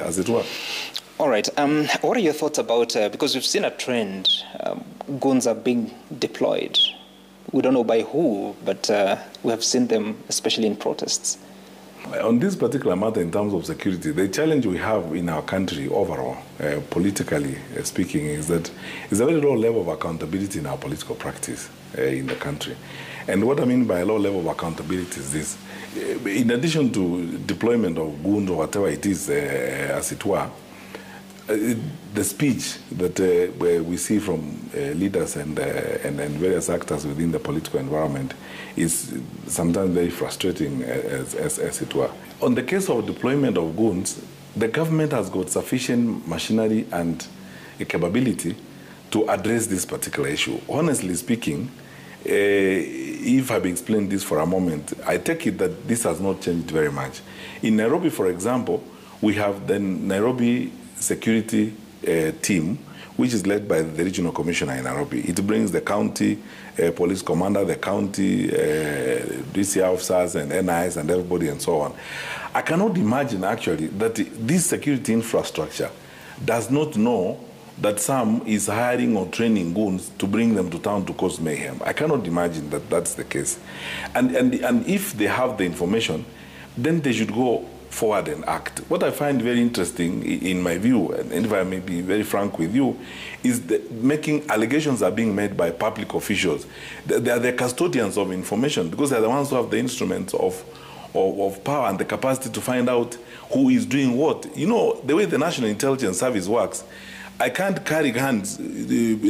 as it were. All right. What are your thoughts about, because we've seen a trend, goons are being deployed. We don't know by who, but we have seen them, especially in protests. On this particular matter, in terms of security, the challenge we have in our country overall, politically speaking, is that there's a very low level of accountability in our political practice in the country. And what I mean by a low level of accountability is this. In addition to deployment of goons or whatever it is, as it were, the speech that we see from leaders and various actors within the political environment is sometimes very frustrating, as it were. On the case of deployment of goons, the government has got sufficient machinery and a capability to address this particular issue. Honestly speaking, if I've explained this for a moment, I take it that this has not changed very much. In Nairobi, for example, we have the Nairobi security team, which is led by the regional commissioner in Nairobi. It brings the county police commander, the county DC officers and NIs and everybody and so on. I cannot imagine actually that this security infrastructure does not know that some is hiring or training goons to bring them to town to cause mayhem. I cannot imagine that that's the case. And if they have the information, then they should go forward and act. What I find very interesting, in my view, and if I may be very frank with you, is that making allegations are being made by public officials. They are the custodians of information because they're the ones who have the instruments of power and the capacity to find out who is doing what. You know, the way the National Intelligence Service works, I can't carry guns,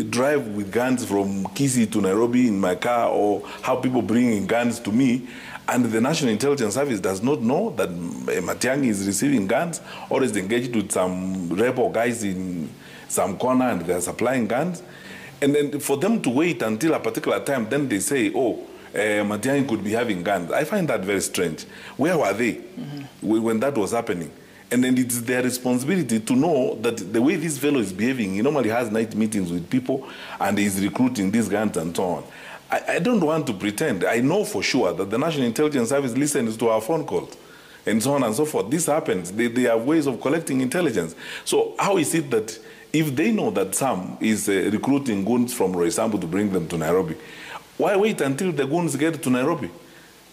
drive with guns from Kisii to Nairobi in my car, or have people bringing guns to me, and the National Intelligence Service does not know that Matiang'i is receiving guns or is engaged with some rebel guys in some corner and they're supplying guns. And then for them to wait until a particular time, then they say, oh, Matiang'i could be having guns. I find that very strange. Where were they when that was happening? And then it's their responsibility to know that the way this fellow is behaving, he normally has night meetings with people and he's recruiting these guns and so on. I don't want to pretend. I know for sure that the National Intelligence Service listens to our phone calls and so on and so forth. This happens. They have ways of collecting intelligence. So how is it that if they know that some is recruiting goons from Roysambu to bring them to Nairobi, why wait until the goons get to Nairobi?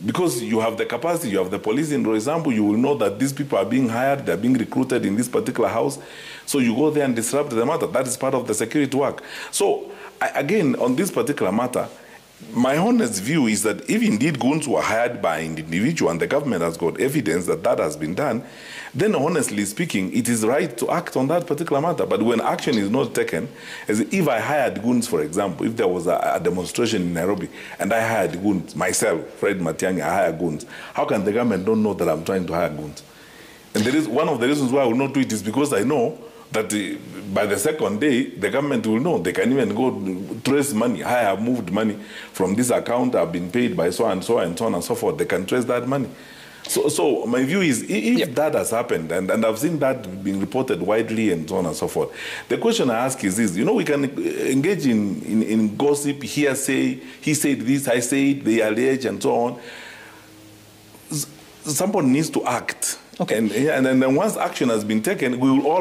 Because you have the capacity, you have the police in Roysambu, you will know that these people are being hired, they're being recruited in this particular house. So you go there and disrupt the matter. That is part of the security work. So again, on this particular matter, my honest view is that if indeed goons were hired by an individual and the government has got evidence that that has been done, then honestly speaking, it is right to act on that particular matter. But when action is not taken, as if I hired goons, for example, if there was a demonstration in Nairobi and I hired goons, myself, Fred Matiang'i, I hired goons, how can the government don't know that I'm trying to hire goons? And there is one of the reasons why I will not do it is because I know that by the second day, the government will know. They can even go trace money. I have moved money from this account. I've been paid by so and so and so on and so forth. They can trace that money. So my view is, if that has happened, and I've seen that being reported widely and so on and so forth, the question I ask is this. You know, we can engage in gossip, hearsay, he said this, I said, they allege, and so on. Someone needs to act. Okay. And then once action has been taken, we will all